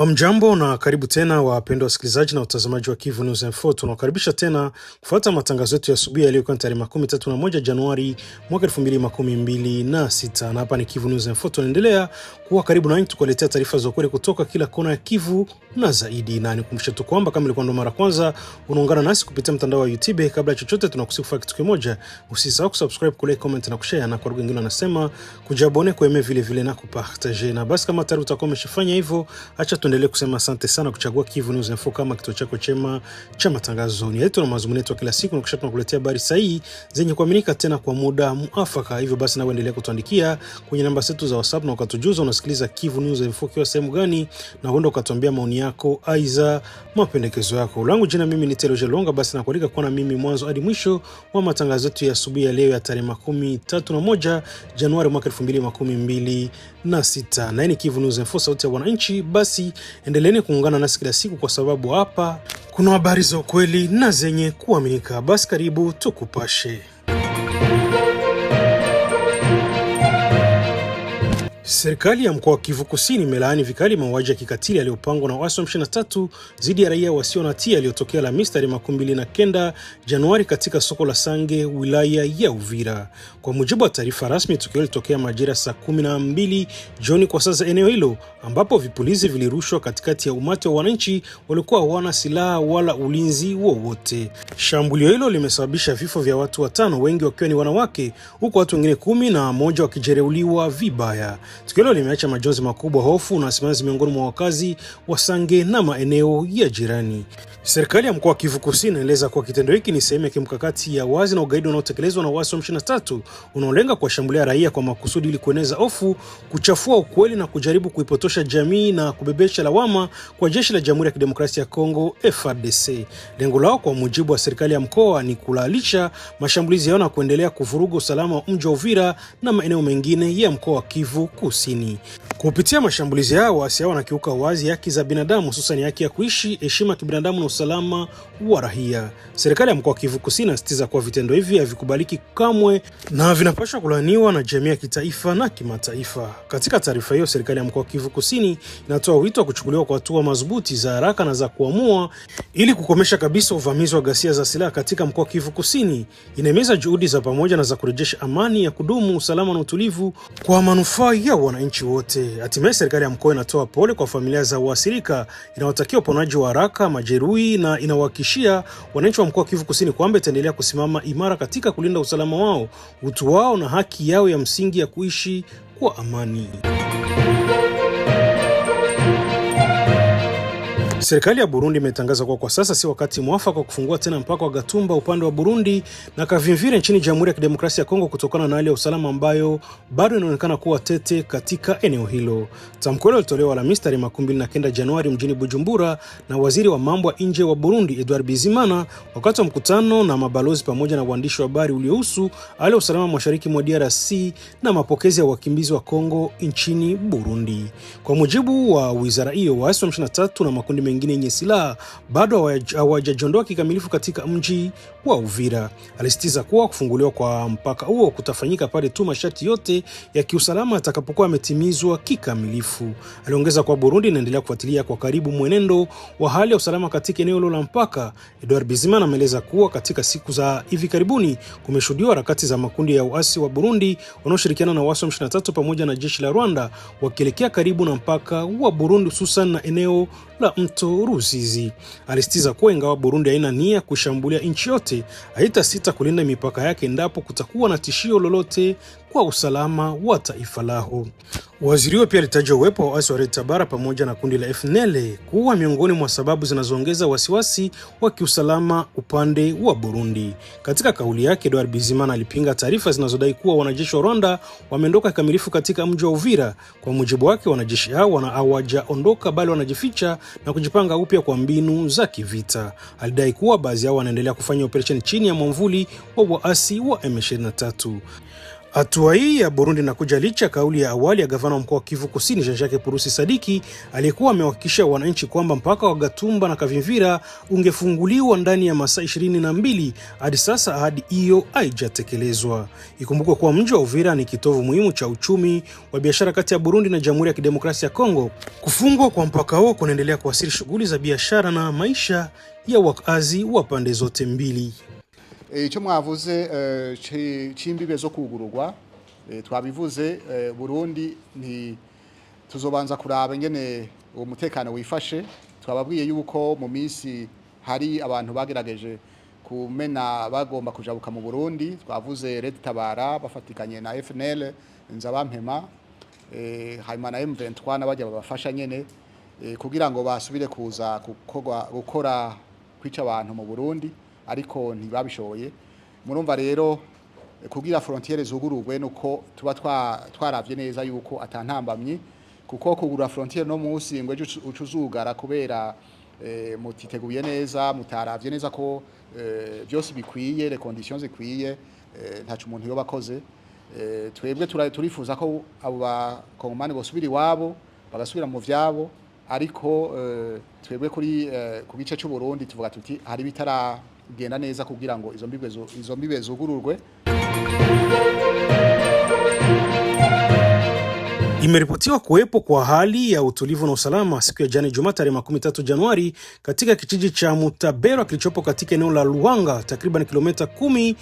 Mjambo na karibu tena wapendwa wasikilizaji na watazamaji wa Kivu News Info. Tunakaribisha tena kufuata matangazo yetu ya asubuhi yaliyokuwa tarehe 31 Januari mwaka 2026. Na hapa ni Kivu News Info. Tunaendelea kuwa karibu na tukuletea taarifa za kweli kutoka kila kona ya Kivu na zaidi. Na nikumbushe tu kwamba kama ilikuwa ndo mara kwanza unaungana nasi kupitia mtandao wa YouTube, kabla chochote tunakusihi kufanya kitu kimoja. Usisahau kusubscribe, kulike, comment na kushare, na kwa lugha nyingine anasema kujabone, kueme vile vile na kupartager. Na basi kama tayari utakuwa umeshafanya hivyo, acha tuendelee kusema asante sana kuchagua Kivu News Info kama kituo chako chema cha matangazo. Ni yetu na mazungumzo yetu kila siku, na kisha tunakuletea habari sahihi zenye kuaminika tena kwa muda muafaka. Hivyo basi na uendelee kutuandikia kwenye namba zetu za WhatsApp na ukatujuza unasikiliza Kivu News Info kwa sehemu gani, na uende ukatuambia maoni yako aiza mapendekezo yako. Langu jina mimi ni Teloje Longa. Basi nakualika kuwa na mimi mwanzo hadi mwisho wa matangazo yetu ya asubuhi ya leo ya tarehe 31 Januari mwaka 2026. Na hii ni Kivu News Info, sauti ya wananchi. Basi endeleeni kuungana nasi kila siku, kwa sababu hapa kuna habari za ukweli na zenye kuaminika. Basi karibu tukupashe. Serikali ya mkoa wa Kivu Kusini imelaani vikali mauaji ya kikatili yaliyopangwa na waasi wa M23 dhidi ya raia wasio na hatia yaliyotokea Alhamisi tarehe 29 Januari katika soko la Sange, wilaya ya Uvira. Kwa mujibu wa taarifa rasmi, tukio lilitokea majira saa 12 jioni kwa saa za eneo hilo, ambapo vipulizi vilirushwa katikati ya umati wa wananchi walikuwa hawana silaha wala ulinzi wowote. Shambulio hilo limesababisha vifo vya watu 5, wengi wakiwa ni wanawake, huku watu wengine 11 wakijeruhiwa vibaya. Tukio hilo limeacha majonzi makubwa, hofu na simanzi miongoni mwa wakazi wa Sange na maeneo ya jirani. Serikali ya mkoa wa Kivu Kusini inaeleza kuwa kitendo hiki ni sehemu ya kimkakati ya wazi na ugaidi unaotekelezwa na waasi wa M23 unaolenga kuwashambulia raia kwa makusudi ili kueneza hofu, kuchafua ukweli na kujaribu kuipotosha jamii na kubebesha lawama kwa jeshi la Jamhuri ya Kidemokrasia ya Kongo FARDC. Lengo lao kwa mujibu wa serikali ya mkoa ni kulalisha mashambulizi yao na kuendelea kuvuruga usalama wa mji wa Uvira na maeneo mengine ya mkoa wa Kivu Kusini. Kupitia mashambulizi yao, waasi hao wanakiuka wazi haki za binadamu, hususan haki ya kuishi, heshima ya kibinadamu na usalama wa raia. Serikali ya mkoa wa Kivu Kusini inasisitiza kuwa vitendo hivi havikubaliki kamwe na vinapaswa kulaaniwa na jamii ya kitaifa na kimataifa. Katika taarifa hiyo, serikali ya mkoa wa Kivu Kusini inatoa wito wa kuchukuliwa kwa hatua madhubuti za haraka na za kuamua ili kukomesha kabisa uvamizi wa ghasia za silaha katika mkoa wa Kivu Kusini. Inahimiza juhudi za pamoja na za kurejesha amani ya kudumu, usalama na utulivu kwa manufaa ya wananchi wote. Hatimaye serikali ya mkoa inatoa pole kwa familia za waathirika, inawatakia uponaji wa haraka majeruhi na inawahakikishia wananchi wa mkoa wa Kivu Kusini kwamba itaendelea kusimama imara katika kulinda usalama wao, utu wao na haki yao ya msingi ya kuishi kwa amani. Serikali ya Burundi imetangaza kwa sasa si wakati mwafaka wa kufungua tena mpaka wa Gatumba upande wa Burundi na Kavimvira nchini Jamhuri ya Kidemokrasia ya Kongo kutokana na hali ya usalama ambayo bado inaonekana kuwa tete katika eneo hilo. Tamko hilo lilitolewa Alhamisi tarehe 29 Januari mjini Bujumbura na waziri wa mambo ya nje wa Burundi Edouard Bizimana wakati wa mkutano na mabalozi pamoja na waandishi wa habari uliohusu hali ya usalama mashariki mwa DRC na mapokezi ya wakimbizi wa Kongo nchini Burundi. Kwa mujibu wa wizara hiyo, waasi wa M23 na makundi mengine yenye silaha bado hawajajiondoa kikamilifu katika mji wa Uvira. Alisitiza kuwa kufunguliwa kwa mpaka huo kutafanyika pale tu masharti yote ya kiusalama atakapokuwa ametimizwa kikamilifu. Aliongeza kwa Burundi inaendelea kufuatilia kwa karibu mwenendo wa hali ya usalama katika eneo la mpaka. Edouard Bizimana ameeleza kuwa katika siku za hivi karibuni kumeshuhudiwa harakati za makundi ya uasi wa Burundi wanaoshirikiana na waasi wa M23 pamoja na jeshi la Rwanda wakielekea karibu na mpaka wa Burundi, hususan na eneo la mto Ruzizi. Alisitiza kuwa ingawa Burundi haina nia kushambulia nchi yote, haitasita kulinda mipaka yake endapo kutakuwa na tishio lolote kwa usalama wa taifa lao. Waziri huyo pia alitaja uwepo wa waasi wa Red Tabara pamoja na kundi la FNL kuwa miongoni mwa sababu zinazoongeza wasiwasi wa kiusalama upande wa Burundi. Katika kauli yake, Edouard Bizimana alipinga taarifa zinazodai kuwa wanajeshi wa Rwanda wameondoka kikamilifu katika mji wa Uvira. Kwa mujibu wake, wanajeshi hao hawajaondoka bali wanajificha na kujipanga upya kwa mbinu za kivita. Alidai kuwa baadhi yao wanaendelea kufanya operesheni chini ya mwamvuli wa waasi wa M23. Hatua hii ya Burundi inakuja licha kauli ya awali ya gavana wa mkoa wa Kivu Kusini Jean-Jacques Purusi Sadiki aliyekuwa amewahakikishia wananchi kwamba mpaka wa Gatumba na Kavimvira ungefunguliwa ndani ya masaa 22. Hadi sasa ahadi hiyo haijatekelezwa. Ikumbukwe kuwa mji wa Uvira ni kitovu muhimu cha uchumi wa biashara kati ya Burundi na Jamhuri ya Kidemokrasia ya Kongo. Kufungwa kwa mpaka huo kunaendelea kuathiri shughuli za biashara na maisha ya wakazi wa pande zote mbili. Icyo mwavuze c'imbibe zo kugururwa twabivuze Burundi ni tuzobanza kuraba ngene uwo mutekano wifashe. Twababwiye yuko mu minsi hari abantu bagerageje kumena bagomba kujabuka mu Burundi. Twavuze Red Tabara bafatikanye na FNL Nzabampema hanyuma na M23 n'abajya babafasha nyene kugira ngo basubire kuza gukora kwica abantu mu Burundi, ariko ntibabishoboye. Murumva rero kugira frontiere zugururwe nuko tuba twaravye neza yuko atantambamye, kuko kugura frontiere no munsi ngo ucuzugara kubera mutiteguye neza, mutaravye neza ko byose bikwiye, les conditions zikwiye, ntacu umuntu yo bakoze. Twebwe turifuza ko abo bakongomani bosubira iwabo bagasubira mu vyabo, ariko twebwe ku gice cy'u Burundi tuvuga tuti hari bitaragenda neza kugira ngo izo mbibe zugururwe. Imeripotiwa kuwepo kwa hali ya utulivu na usalama siku ya jana Jumatatu tarehe 13 Januari katika kijiji cha Mutabero kilichopo katika eneo la Luhanga, takriban kilomita 10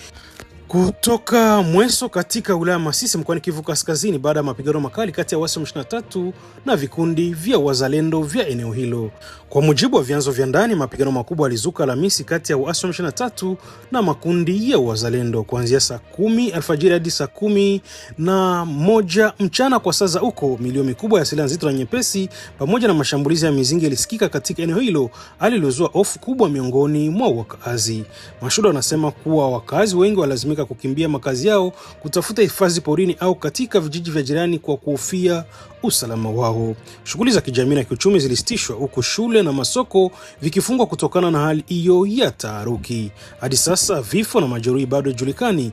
kutoka Mweso katika wilaya Masisi mkoani Kivu Kaskazini, baada ya mapigano makali kati ya waasi wa M23 na vikundi vya wazalendo vya eneo hilo. Kwa mujibu wa vyanzo vya ndani, mapigano makubwa yalizuka Alhamisi kati ya waasi wa M23 na makundi ya wazalendo kuanzia saa 10 alfajiri hadi saa 11 mchana kwa saa za huko. Milio mikubwa ya silaha nzito na nyepesi pamoja na mashambulizi ya mizinga ilisikika katika eneo hilo, hali iliyozua hofu kubwa miongoni mwa wakazi. Mashuhuda wanasema kuwa wakazi wengi walazimika kukimbia makazi yao kutafuta hifadhi porini au katika vijiji vya jirani kwa kuhofia usalama wao. Shughuli za kijamii na kiuchumi zilisitishwa huku shule na masoko vikifungwa kutokana na hali hiyo ya taharuki. Hadi sasa vifo na majeruhi bado hajulikani.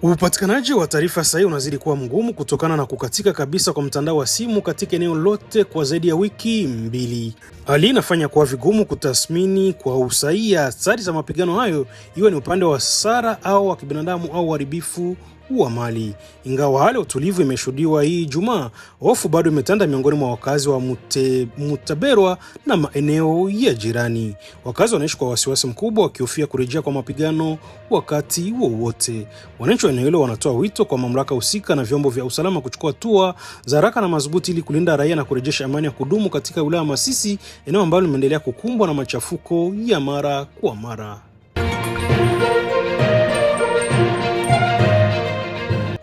Upatikanaji wa taarifa sahihi unazidi kuwa mgumu kutokana na kukatika kabisa kwa mtandao wa simu katika eneo lote kwa zaidi ya wiki 2. Hali inafanya kuwa vigumu kutathmini kwa usahihi athari za mapigano hayo, iwe ni upande wa hasara au wa kibinadamu au uharibifu wa mali. Ingawa hali utulivu imeshuhudiwa hii Ijumaa, hofu bado imetanda miongoni mwa wakazi wa Mutaberwa na maeneo ya jirani. Wakazi wanaishi kwa wasiwasi mkubwa wakihofia kurejea kwa mapigano wakati wowote. Wananchi wa eneo hilo wanatoa wito kwa mamlaka husika na vyombo vya usalama kuchukua hatua za haraka na madhubuti ili kulinda raia na kurejesha amani ya kudumu katika wilaya Masisi, eneo ambalo limeendelea kukumbwa na machafuko ya mara kwa mara.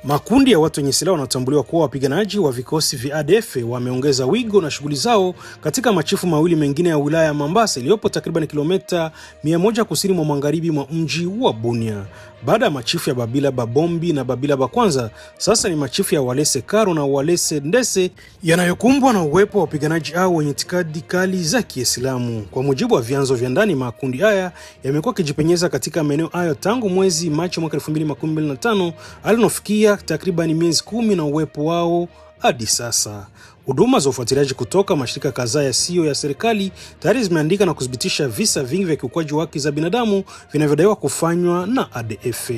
Makundi ya watu wenye silaha wanatambuliwa kuwa wapiganaji wa vikosi vya ADF wameongeza wigo na shughuli zao katika machifu mawili mengine ya wilaya ya Mambasa iliyopo takriban kilomita 100 kusini mwa magharibi mwa mji wa Bunia. Baada ya machifu ya Babila Babombi na Babila Bakwanza, sasa ni machifu ya Walese Karo na Walese Ndese yanayokumbwa na uwepo wa wapiganaji hao wenye itikadi kali za Kiislamu. Kwa mujibu wa vyanzo vya ndani, makundi haya yamekuwa kijipenyeza katika maeneo hayo tangu mwezi Machi mwaka 2025 alinofikia takriban miezi 10 na uwepo wao hadi sasa. Huduma za ufuatiliaji kutoka mashirika kadhaa yasiyo ya serikali tayari zimeandika na kudhibitisha visa vingi vya ukiukaji wa haki za binadamu vinavyodaiwa kufanywa na ADF.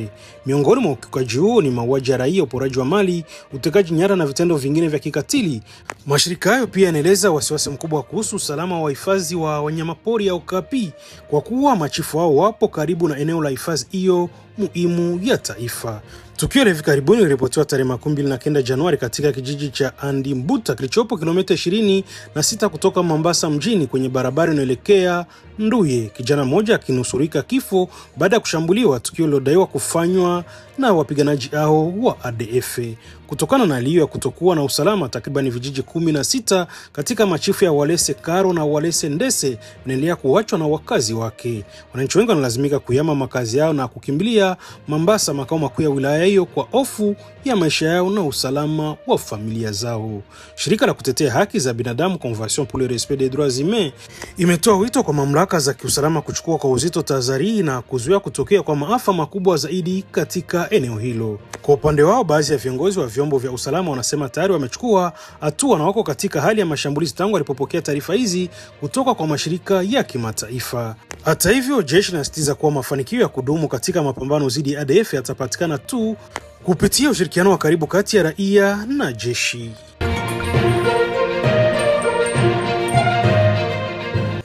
Miongoni mwa ukiukaji huo ni mauaji ya raia, uporaji wa mali, utekaji nyara na vitendo vingine vya kikatili. Mashirika hayo pia yanaeleza wasiwasi mkubwa kuhusu usalama wa hifadhi wa wanyamapori au Okapi, kwa kuwa machifu hao wapo karibu na eneo la hifadhi hiyo muhimu ya taifa. Tukio la hivi karibuni liliripotiwa tarehe 29 Januari katika kijiji cha Andimbuta kilichopo kilomita 26 kutoka Mombasa mjini kwenye barabara inayoelekea Nduye. Kijana mmoja akinusurika kifo baada ya kushambuliwa, tukio lilodaiwa kufanywa na wapiganaji hao wa ADF. Kutokana na hali ya kutokuwa na usalama, takriban vijiji 16 katika machifu ya Walese Karo na Walese Ndese vinaendelea kuachwa na wakazi wake. Wananchi wengi wanalazimika kuyama makazi yao na kukimbilia Mombasa, makao makuu ya wilaya hiyo, kwa hofu ya maisha yao na usalama wa familia zao. Shirika la kutetea haki za binadamu Convention pour le respect des droits humains imetoa wito kwa mamlaka mamlaka za kiusalama kuchukua kwa uzito tahadhari na kuzuia kutokea kwa maafa makubwa zaidi katika eneo hilo. Kwa upande wao, baadhi ya viongozi wa vyombo vya usalama wanasema tayari wamechukua hatua na wako katika hali ya mashambulizi tangu walipopokea taarifa hizi kutoka kwa mashirika ya kimataifa. Hata hivyo, jeshi linasisitiza kuwa mafanikio ya kudumu katika mapambano dhidi ya ADF yatapatikana tu kupitia ushirikiano wa karibu kati ya raia na jeshi.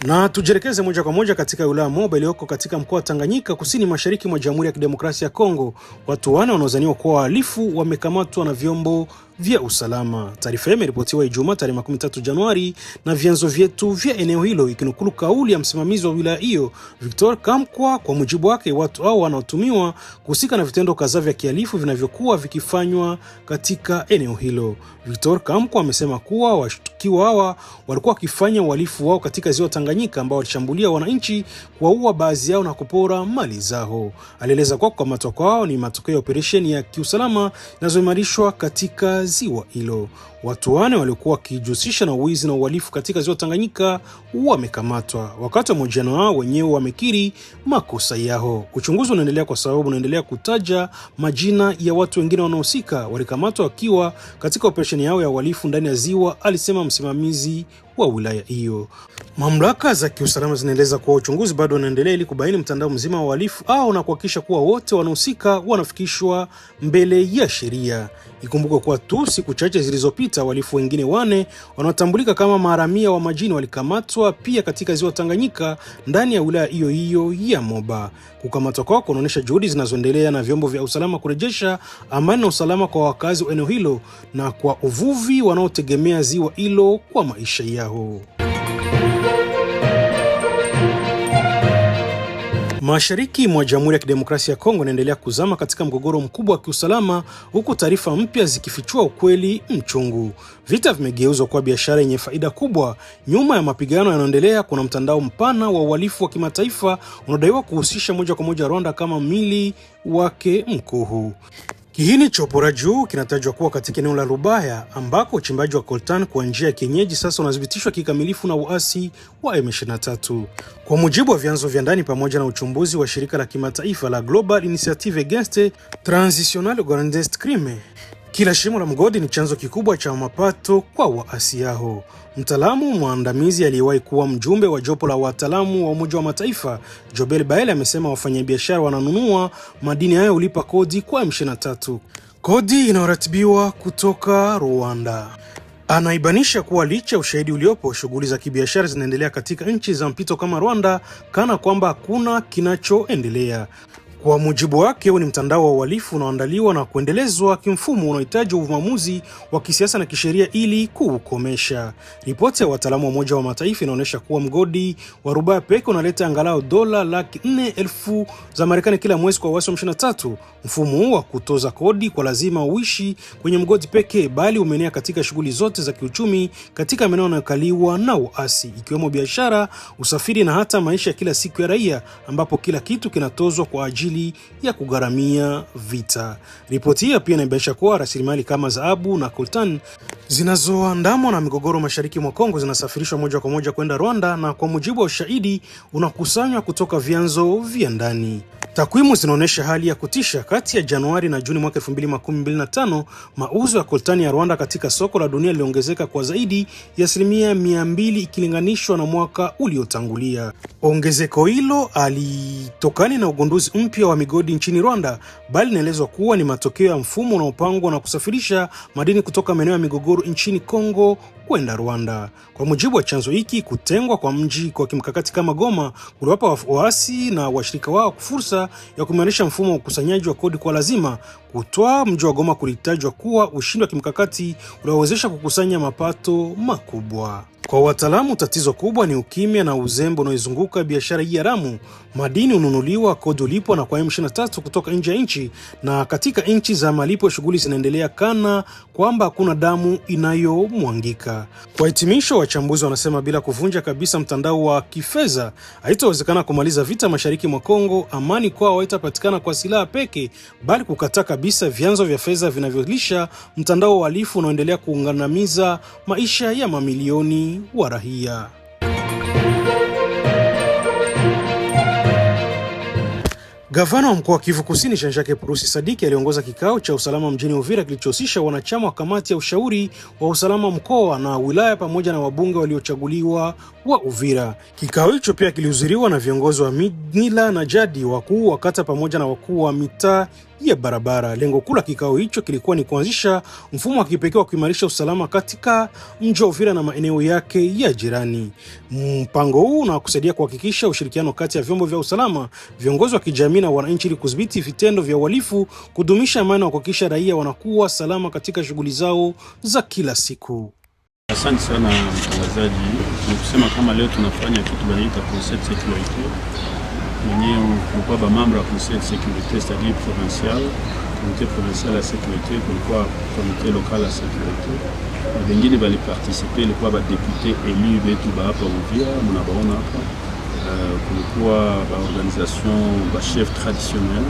Na tujielekeze moja kwa moja katika wilaya Moba iliyoko katika mkoa wa Tanganyika, kusini mashariki mwa Jamhuri ya Kidemokrasia ya Kongo. Watu 4 wanaodhaniwa kuwa wahalifu wamekamatwa na vyombo vya usalama. Taarifa hii imeripotiwa Ijumaa tarehe 13 Januari na vyanzo vyetu vya eneo hilo, ikinukulu kauli ya msimamizi wa wilaya hiyo Victor Kamkwa. Kwa mujibu wake, watu hao wanaotumiwa kuhusika na vitendo kadhaa vya kihalifu vinavyokuwa vikifanywa katika eneo hilo. Victor Kamkwa amesema kuwa washtukiwa hawa walikuwa wakifanya uhalifu wao katika ziwa Tanganyika, ambao walishambulia wananchi, kuwaua baadhi yao na kupora mali zao. Alieleza kuwa kukamatwa kwao ni matokeo ya operesheni ya kiusalama zinazoimarishwa katika ziwa hilo. Watu 4 waliokuwa wakijihusisha na uwizi na uhalifu katika ziwa Tanganyika wamekamatwa. Wakati wa mahojiano wao, wenyewe wamekiri makosa yao. Uchunguzi unaendelea kwa sababu unaendelea kutaja majina ya watu wengine wanaohusika walikamatwa wakiwa katika operesheni yao ya uhalifu ndani ya ziwa, alisema msimamizi wa wilaya hiyo. Mamlaka za kiusalama zinaeleza kuwa uchunguzi bado unaendelea ili kubaini mtandao mzima wa uhalifu au na kuhakikisha kuwa wote wanaohusika wanafikishwa mbele ya sheria. Ikumbuke kuwa tu siku chache zilizopita wahalifu wengine 4 wanaotambulika kama maharamia wa majini walikamatwa pia katika ziwa Tanganyika ndani ya wilaya hiyo hiyo ya Moba. Kukamatwa kwao kunaonyesha juhudi zinazoendelea na vyombo vya usalama kurejesha amani na usalama kwa wakazi wa eneo hilo na kwa uvuvi wanaotegemea ziwa hilo kwa maisha yao. Mashariki mwa Jamhuri ya Kidemokrasia ya Kongo inaendelea kuzama katika mgogoro mkubwa wa kiusalama, huku taarifa mpya zikifichua ukweli mchungu. Vita vimegeuzwa kuwa biashara yenye faida kubwa. Nyuma ya mapigano yanayoendelea kuna mtandao mpana wa uhalifu wa kimataifa unaodaiwa kuhusisha moja kwa moja Rwanda kama mili wake mkuu. Kiini cha uporaji huu kinatajwa kuwa katika eneo la Rubaya, ambako uchimbaji wa coltan kwa njia ya kienyeji sasa unadhibitishwa kikamilifu na uasi wa M23. Kwa mujibu wa vyanzo vya ndani pamoja na uchunguzi wa shirika la kimataifa la Global Initiative Against Transnational Organized Crime, kila shimo la mgodi ni chanzo kikubwa cha mapato kwa waasi hao. Mtaalamu mwandamizi aliyewahi kuwa mjumbe wa jopo la wataalamu wa Umoja wa Mataifa, Jobel Baele, amesema wafanyabiashara wananunua madini hayo ulipa kodi kwa M23, kodi inayoratibiwa kutoka Rwanda. Anaibanisha kuwa licha ushahidi uliopo, shughuli za kibiashara zinaendelea katika nchi za mpito kama Rwanda, kana kwamba hakuna kinachoendelea. Kwa mujibu wake, huu ni mtandao wa uhalifu unaoandaliwa na kuendelezwa kimfumo unaohitaji uamuzi wa kisiasa na kisheria ili kuukomesha. Ripoti ya wataalamu wa Umoja wa Mataifa inaonyesha kuwa mgodi wa Rubaya pekee unaleta angalau $400,000 za Marekani kila mwezi kwa waasi wa M23. Mfumo huu wa kutoza kodi kwa lazima uishi kwenye mgodi pekee, bali umeenea katika shughuli zote za kiuchumi katika maeneo yanayokaliwa na uasi, ikiwemo biashara, usafiri na hata maisha ya kila siku ya raia, ambapo kila kitu kinatozwa kwa ajili ya kugharamia vita. Ripoti hii pia inabainisha kuwa rasilimali kama dhahabu na coltan zinazoandamwa na migogoro mashariki mwa Kongo zinasafirishwa moja kwa moja kwenda Rwanda, na kwa mujibu wa ushahidi unakusanywa kutoka vyanzo vya ndani. Takwimu zinaonyesha hali ya kutisha. Kati ya Januari na Juni mwaka 2025, mauzo ya coltan ya Rwanda katika soko la dunia yaliongezeka kwa zaidi ya 200% ikilinganishwa na mwaka uliotangulia. Ongezeko hilo halitokani na ugunduzi mpya wa migodi nchini Rwanda, bali inaelezwa kuwa ni matokeo ya mfumo unaopangwa na kusafirisha madini kutoka maeneo ya migogoro nchini Kongo kwenda Rwanda. Kwa mujibu wa chanzo hiki, kutengwa kwa mji kwa kimkakati kama Goma kuliwapa waasi na washirika wao fursa ya kuimarisha mfumo wa ukusanyaji wa kodi kwa lazima. Kutoa mji wa Goma kulitajwa kuwa ushindi wa kimkakati uliowezesha kukusanya mapato makubwa. Kwa wataalamu, tatizo kubwa ni ukimya na uzembe unaoizunguka biashara hii haramu. Madini ununuliwa, kodi ulipo na kwa M23 kutoka nje ya nchi, na katika nchi za malipo shughuli zinaendelea kana kwamba hakuna damu inayomwangika. Kwa hitimisho, wachambuzi wanasema bila kuvunja kabisa mtandao wa kifedha haitawezekana kumaliza vita mashariki mwa Kongo. Amani kwao haitapatikana kwa silaha pekee, bali kukataa kabisa vyanzo vya fedha vinavyolisha mtandao wa uhalifu unaoendelea kuungamiza maisha ya mamilioni wa raia. Gavana wa mkoa wa Kivu Kusini Jean-Jacques Purusi Sadiki aliongoza kikao cha usalama mjini Uvira kilichohusisha wanachama wa kamati ya ushauri wa usalama mkoa na wilaya pamoja na wabunge waliochaguliwa wa Uvira. Kikao hicho pia kilihudhuriwa na viongozi wa mila na jadi, wakuu wa kata pamoja na wakuu wa mitaa ya barabara. Lengo kuu la kikao hicho kilikuwa ni kuanzisha mfumo wa kipekee wa kuimarisha usalama katika mji wa Uvira na maeneo yake ya jirani. Mpango huu unakusaidia kuhakikisha ushirikiano kati ya vyombo vya usalama, viongozi wa kijamii na wananchi ili kudhibiti vitendo vya uhalifu, kudumisha amani na kuhakikisha raia wanakuwa salama katika shughuli zao za kila siku. Asante sana mtangazaji. Ni kusema kama leo tunafanya kitu banaita Conseil de sécurité. Mwenyewe kulikuwa ba membre ya Conseil de sécurité c'est-à-dire provincial, comité provincial ya sécurité, kulikuwa comité local ya sécurité. Na wengine bali participer, ilikuwa ba député élu wetu ba hapa Uvira, mnabaona hapa. Kulikuwa ba organisation ba chef traditionnel,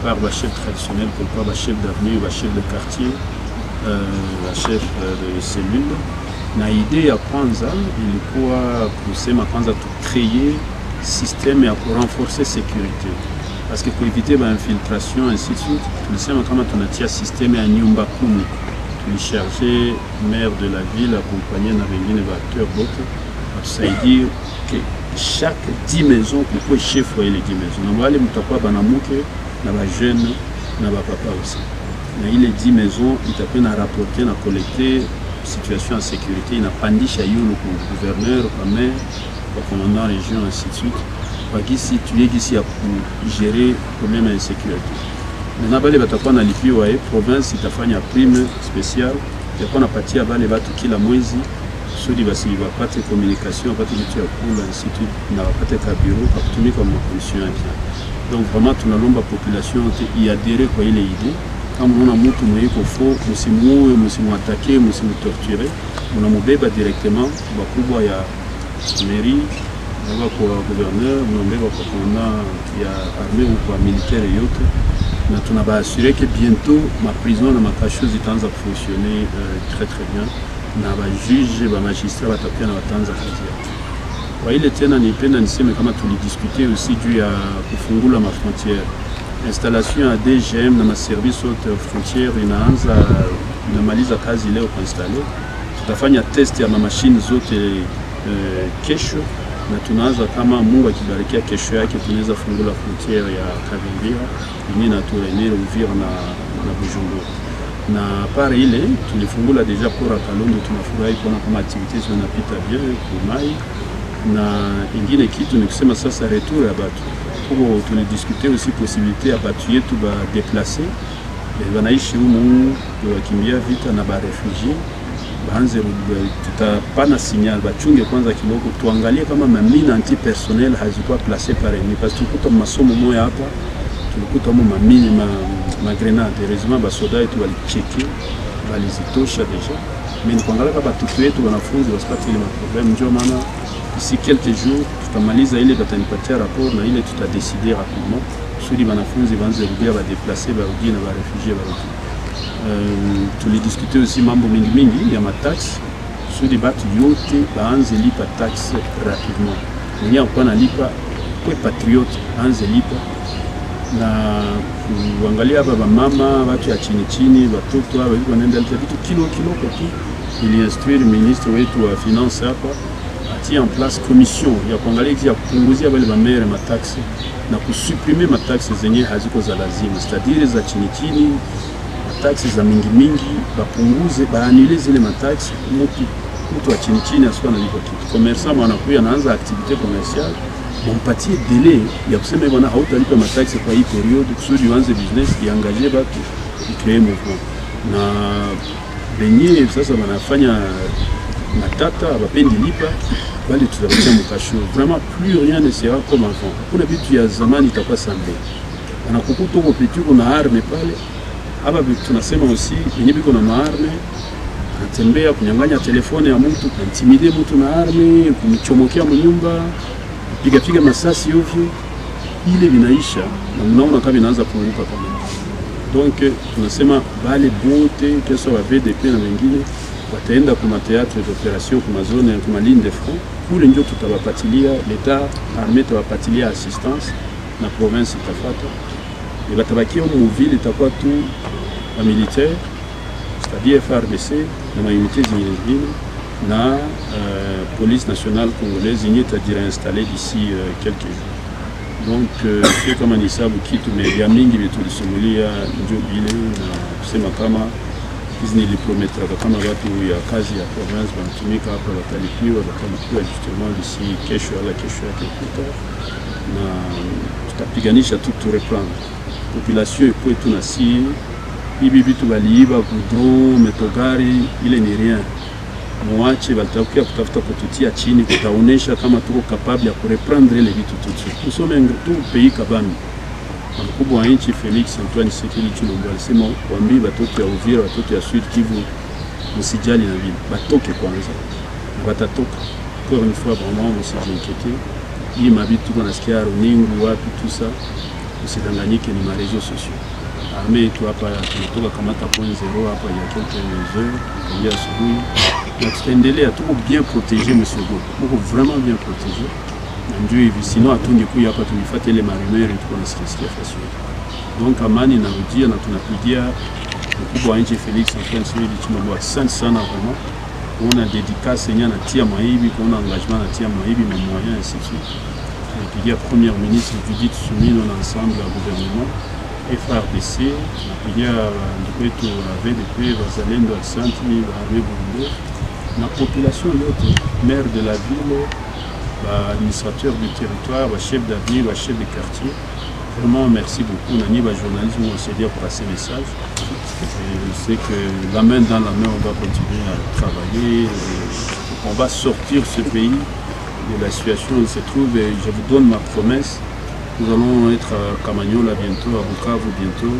par ba chef traditionnel, kulikuwa ba chef d'avenue, ba chef de quartier, ba chef de cellule. Na idea ya kwanza ilikuwa kusema kwanza tu créer système ya renforcer sécurité, parce que pour éviter ba infiltration ainsi de suite, tulisema kama tunatia système ya nyumba kumi. Tulicharger maire de la ville accompagné na wengine ba acteurs bote atusaidie que chaque 10 maisons kulikuwa chef wa ile 10 maisons, na wale mtakuwa banamuke na ba jeune na ba papa aussi, na ile 10 maisons itakuwa na rapporter na collecter situation en sécurité, inapandisha yulu ku gouverneur, kwa maire, kwa commandant région ainsi de suite, kwa gisi tuye gisi ya kugere problème ya insécurité. Na bale batakuwa nalipiwa province itafanya prime spéciale ya kwa napatia bale batu kila mwezi sudi basi wapate communication, wapate kitu ya kula ainsi de suite, na wapate ka bureau kwa kutumika kwa condition yake. Donc vraiment tunalomba population iadere kwa ile idée. Kama unaona mtu mweko fo, msimuue, msimuatake, msimutorture, mnamubeba directement bakubwa ya mairie, na kwa gouverneur, mnambeba kwa commandant ya armée ou kwa militaire yote, na tunabaassurer que bientôt ma prison na ma cacheuse itaanza fonctionner très très bien, na ba juge ba magistrat batakuwa na watanza kazi yao. Kwa ile tena nipenda niseme kama tulidiscuter aussi juu ya kufungula ma frontière. Installation ya DGM na service haute frontière inamaliza kazi leo kuinstale. Tutafanya test ya machine zote kesho, na tunaanza kama Mungu akibarikia kesho yake tunaweza fungula frontière ya Kavimvira yenye na tueneo Uvira na Bujumbura. Na par ile tulifungula deja pour Kalonzo, tunafurahi kuona kama activités zinapita bien kumai, na ingine kitu ni kusema sasa retour ya batu. Pour tulidiscuter aussi possibilité ya batu yetu ba déplacer wanaishi humu wakimbia vita na ba réfugiés baanze tutapana signal bachunge kwanza kidogo, tuangalie kama mamine anti-personnel hazikuwa placé par ennemi, parce que tulikuta masomo moja hapa tulikuta mamine ma grenade, heureusement basoda yetu walicheki walizitosha deja, mais kuangalia kama batu yetu wanafunzi wasipate ile problème. Ndio maana ici quelques jours tutamaliza ile batanipatia rapport, na ile tutadécider rapidement kusudi wanafunzi waanze rudia ba déplacer barudi na ba réfugiés barudi. Tulidiscuter aussi mambo mingi ya mataxi kusudi batu yote baanze lipa taxe rapidement. Mwenye kwa nalipa kwa patriote aanze lipa, na kuangalia baba mama watu ya chini watoto hao wanaenda vitu kilo kwa tu. Ili instruire ministre wetu wa finance hapa en place commission ya kuangalia ya kupunguzia wale bamere mataxi na kusupprimer mataxi zenye haziko za lazima, c'est-à-dire za chini mataxi za mingi bapunguze, baanile zile mataxi. Mtu wa chini asikuwa analipa kitu. Commerçant mwanakuya anaanza activité commerciale, mpatie délai ya kusema bwana hautalipa mataxi kwa hii period kusudi uanze business, iangaje batu, icrée mouvement. Na benye sasa wanafanya matata bapendi lipa bali tutabakia mkasho. Vraiment plus rien ne sera comme avant. Kuna vitu ya zamani itakuwa sambe. Anakukuta uko petit kuna arme pale. Hapa tunasema aussi yenye biko na maarme, anatembea kunyang'anya telefone ya mtu, intimide mtu na arme, kumchomokea mnyumba, piga masasi ovyo, ile vinaisha na mnaona kama inaanza kuanguka kama. Donc tunasema bale bote kesho wa VDP na wengine wataenda kuma théâtre d'opération, kuma zone, kuma ligne de front, kule ndio tutawapatilia l'État armée, tutawapatilia assistance na province itafata. Et batabakia muvile itakuwa tu ba militaire, c'est-à-dire FARDC na maunité zingine na police nationale congolaise yenye itajira installée d'ici quelques jours. Donc sio kama ni sababu kitu ya mingi tulisumulia ndio bile na kusema kama hizi niliprometra kama watu ya kazi ya province wanatumika hapa watalipiwa justement d'ici kesho ala kesho yake kuta na tutapiganisha tu reprendre population ipo tunasi hivi vitu baliiba kudro metogari ile ni rien muache balitakuwa kutafuta kututia chini kutaonesha kama tuko capable ya kureprendre ile vitu tutu kusome tu pays kabambi mkubwa wa nchi Felix Antoine Tshisekedi Tshilombo alisema waambie watoto ya Uvira watoto ya Sud Kivu msijali na vile batoke kwanza watatoka kwa une fois vraiment msijinquiete hii mabitu tunasikia runingu wapi tout ça usidanganyike ni ma réseaux sociaux armée tu hapa tunatoka kamata point 0 hapa il y a quelques heures il y a asubuhi na tutaendelea tuko bien protégé monsieur Go tuko vraiment bien protégé ndio hivi sinon atungekuwa hapa tumifuate ile marumeri tuko nasikia fasio donc amani narudia na tunapigia mkubwa wa nchi Felix Antoine Tshisekedi Tshilombo asante sana vraiment kuona dédicace yenye anatia maibi kuona engagement anatia maibi na moyen ainsi de suite tunapigia première ministre Judith Suminwa na ensemble ya gouvernement FARDC tunapigia ndugu wetu wa VDP wazalendo asante wa armée burundaise na population yote maire de la ville administrateur du territoire, chef d'avenue, chef de quartier. Vraiment, merci beaucoup. Nani, journalisme, on s'est dit pour passer le message. Je sais que la main dans la main, on va continuer à travailler. On va sortir ce pays de la situation où il se trouve. Et je vous donne ma promesse. Nous allons être à Kamanyola bientôt, à Bukavu bientôt.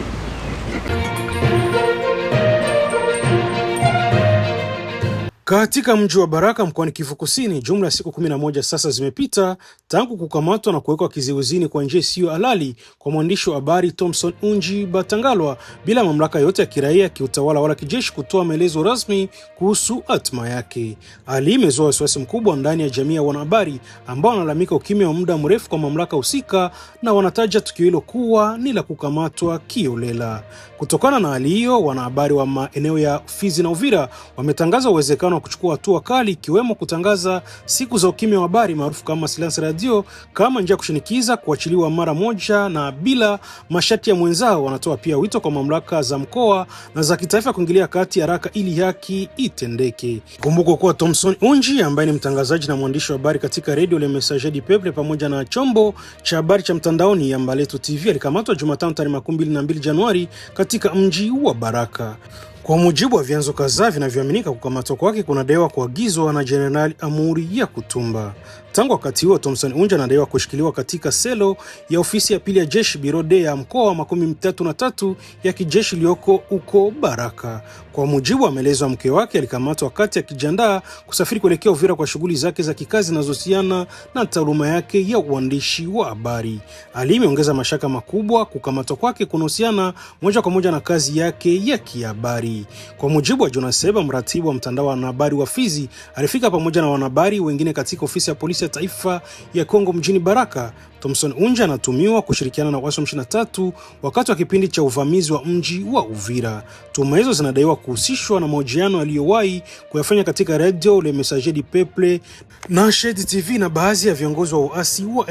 Katika mji wa Baraka mkoani Kivu Kusini, jumla ya siku 11 sasa zimepita tangu kukamatwa na kuwekwa kizuizini kwa njia isiyo halali kwa mwandishi wa habari Thomson Unji Batangalwa bila mamlaka yote ya kiraia, kiutawala wala kijeshi kutoa maelezo rasmi kuhusu hatima yake. Hali imezua wasiwasi mkubwa ndani ya jamii ya wanahabari ambao wanalalamika ukimya wa muda mrefu kwa mamlaka husika na wanataja tukio hilo kuwa ni la kukamatwa kiolela. Kutokana na hali hiyo, wanahabari wa maeneo ya Fizi na Uvira wametangaza uwezekano kuchukua hatua kali, ikiwemo kutangaza siku za ukimya wa habari maarufu kama silence radio kama njia kushinikiza kuachiliwa mara moja na bila masharti ya mwenzao. Wanatoa pia wito kwa mamlaka za mkoa na za kitaifa kuingilia kati haraka ili haki itendeke. Kumbuka kuwa Thomson Unji ambaye ni mtangazaji na mwandishi wa habari katika Radio Le Messager du Peuple pamoja na chombo cha habari cha mtandaoni ya Mbaletu TV alikamatwa Jumatano tarehe 22 Januari katika mji wa Baraka. Kwa mujibu wa vyanzo kadhaa vinavyoaminika, kukamatwa kwake kunadaiwa kuagizwa na Jenerali Amuri ya Kutumba. Tangu wakati huo, Thomson Unji anadaiwa kushikiliwa katika selo ya ofisi ya pili ya jeshi Birode ya mkoa wa 33 ya kijeshi iliyoko uko Baraka. Kwa mujibu wa maelezo ya mke wake, alikamatwa wakati akijiandaa kusafiri kuelekea Uvira kwa shughuli zake za kikazi zinazohusiana na taaluma yake ya uandishi wa habari. Hali imeongeza mashaka makubwa kukamatwa kwake kunahusiana moja kwa moja na kazi yake ya kihabari. Kwa mujibu wa Jonas Seba, mratibu wa mtandao wa wanahabari wa Fizi, alifika pamoja na wanahabari wengine katika ofisi ya polisi ya taifa ya Kongo mjini Baraka. Thomson Unji anatumiwa kushirikiana na waasi wa M23 wakati wa kipindi cha uvamizi wa mji wa Uvira. Tuhuma hizo zinadaiwa kuhusishwa na mahojiano aliyowahi kuyafanya katika Radio Le Messager du Peuple na Shedi TV na baadhi ya viongozi wa uasi wa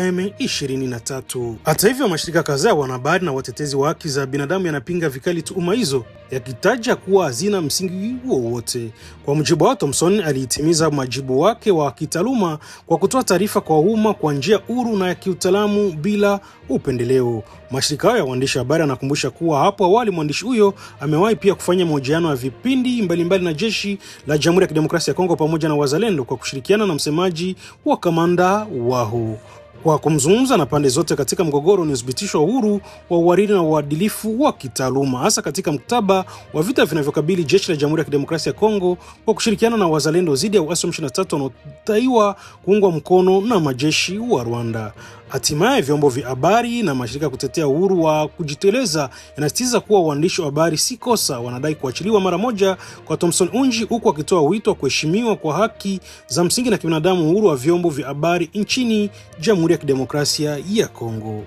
M23. Hata hivyo, mashirika kadhaa wanahabari na watetezi wa haki za binadamu yanapinga vikali tuhuma hizo, yakitaja kuwa hazina msingi wowote. Kwa mujibu wa Thomson, alitimiza majibu wake wa kitaaluma kwa kutoa taarifa kwa umma kwa njia huru na ya kiutaalamu bila upendeleo. Mashirika ya waandishi habari yanakumbusha kuwa hapo awali mwandishi huyo amewahi pia kufanya mahojiano ya vipindi mbalimbali na jeshi la Jamhuri ya Kidemokrasia ya Kongo pamoja na wazalendo kwa kushirikiana na msemaji wa kamanda wao. Kwa kumzungumza na pande zote katika mgogoro ni uthibitisho wa uhuru wa uhariri na uadilifu wa kitaaluma, hasa katika mkataba wa vita vinavyokabili jeshi la Jamhuri ya Kidemokrasia ya Kongo kwa kushirikiana na wazalendo dhidi ya waasi wa M23 wanaodaiwa kuungwa mkono na majeshi wa Rwanda. Hatimaye vyombo vya habari na mashirika ya kutetea uhuru wa kujiteleza yanasisitiza kuwa uandishi wa habari si kosa. Wanadai kuachiliwa mara moja kwa Thomson Unji, huku wakitoa wito wa kuheshimiwa kwa haki za msingi na kibinadamu, uhuru wa vyombo vya habari nchini Jamhuri ya Kidemokrasia ya Kongo.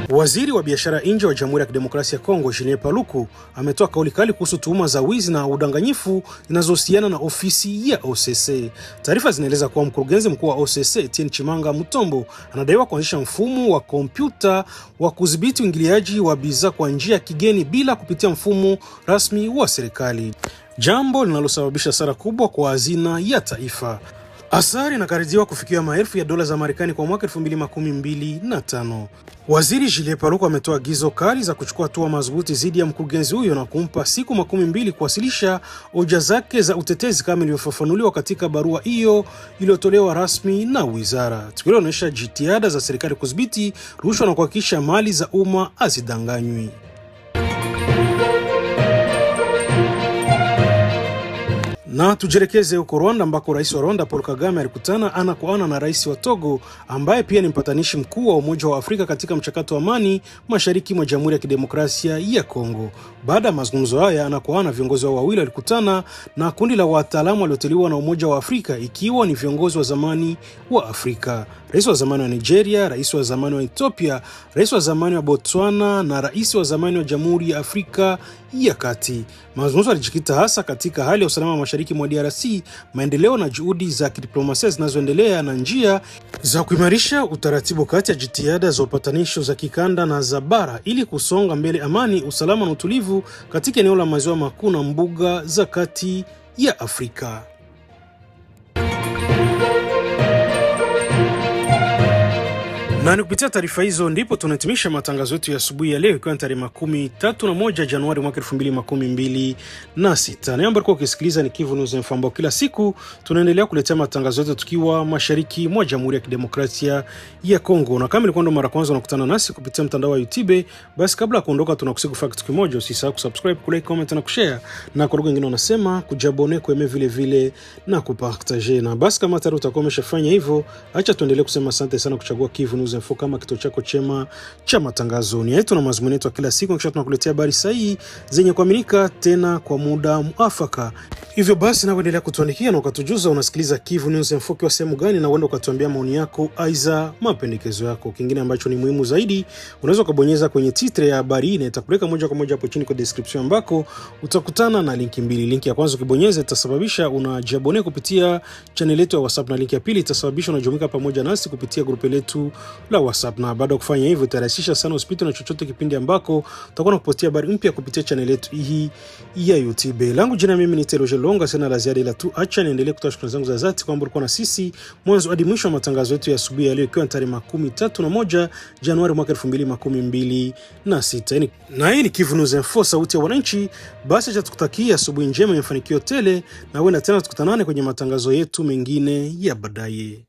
Waziri wa biashara nje wa Jamhuri ya Kidemokrasia ya Kongo, Julien Paluku, ametoa kauli kali kuhusu tuhuma za wizi na udanganyifu zinazohusiana na ofisi ya OCC. Taarifa zinaeleza kuwa mkurugenzi mkuu wa OCC, Etienne Chimanga Mutombo, anadaiwa kuanzisha mfumo wa kompyuta wa kudhibiti uingiliaji wa bidhaa kwa njia ya kigeni bila kupitia mfumo rasmi wa serikali, jambo linalosababisha hasara kubwa kwa hazina ya taifa. Hasara inakadiriwa kufikia maelfu ya dola za Marekani kwa mwaka 2025. Waziri Julien Paluku ametoa agizo kali za kuchukua hatua madhubuti dhidi ya mkurugenzi huyo na kumpa siku 12 kuwasilisha hoja zake za utetezi kama ilivyofafanuliwa katika barua hiyo iliyotolewa rasmi na wizara. Tukio linaonyesha jitihada za serikali kudhibiti rushwa na kuhakikisha mali za umma hazidanganywi. Na tujelekeze huko Rwanda, ambako rais wa Rwanda Paul Kagame alikutana ana kwa ana na rais wa Togo ambaye pia ni mpatanishi mkuu wa Umoja wa Afrika katika mchakato wa amani mashariki mwa Jamhuri ya Kidemokrasia ya Kongo. Baada ya mazungumzo haya ana kwa ana, viongozi hao wawili walikutana na kundi la wataalamu walioteuliwa na Umoja wa Afrika, ikiwa ni viongozi wa zamani wa Afrika, rais wa zamani wa Nigeria, rais wa zamani wa Ethiopia, rais wa zamani wa Botswana na rais wa zamani wa Jamhuri ya Afrika ya Kati. Mazungumzo yalijikita hasa katika hali ya usalama mashariki mwa DRC, maendeleo na juhudi za kidiplomasia zinazoendelea na njia za kuimarisha utaratibu kati ya jitihada za upatanisho za kikanda na za bara ili kusonga mbele amani, usalama na utulivu katika eneo la maziwa makuu na mbuga za kati ya Afrika. Na ni kupitia taarifa hizo ndipo tunahitimisha matangazo yetu ya asubuhi ya leo, ikiwa ni tarehe 31 Januari mwaka 2026. Naomba kwa kusikiliza ni Kivu News Info, ambao kila siku tunaendelea kuletea matangazo yetu tukiwa mashariki mwa Jamhuri ya Kidemokrasia ya Kongo. Na kama ilikuwa ndo mara kwanza unakutana nasi kupitia mtandao wa YouTube, basi kabla ya kuondoka tunakusihi kufanya kitu kimoja: usisahau kusubscribe, kulike, comment na kushare, na kwa lugha nyingine unasema kujabone, kueme vile vile na kupartager. Na basi kama tayari utakuwa umeshafanya hivyo, acha tuendelee kusema asante sana kuchagua Kivu News Info kama kituo chako chema cha matangazo. Ni yetu na mazungumzo yetu kila siku, kisha tunakuletea habari sahihi zenye kuaminika tena kwa muda muafaka. Hivyo basi na uendelea kutuandikia na ukatujuza unasikiliza Kivu News Info kwa sehemu gani, na uende ukatuambia maoni yako aiza mapendekezo yako. Kingine ambacho ni muhimu zaidi, unaweza kubonyeza kwenye titre ya habari na itakupeleka moja kwa moja hapo chini kwa description, ambako utakutana na linki mbili. Linki ya kwanza ukibonyeza itasababisha unajabone kupitia channel yetu ya WhatsApp, na linki ya pili itasababisha unajumuika pamoja nasi kupitia grupu letu la WhatsApp. Na baada ya kufanya hivyo itarahisisha sana usipite na chochote kipindi ambako tutakuwa tunakupatia habari mpya kupitia channel yetu hii ya YouTube. Langu jina mimi ni Teloje Longa, sina la ziada ila tu acha niendelee kutoa shukrani zangu za dhati kwamba ulikuwa na sisi mwanzo hadi mwisho wa matangazo yetu ya asubuhi ya leo, ikiwa tarehe 31 Januari mwaka 2026. Na hii ni Kivu News Info, sauti ya wananchi. Basi acha tukutakia asubuhi njema yenye mafanikio tele, na wewe tena tukutanane kwenye matangazo yetu mengine ya baadaye.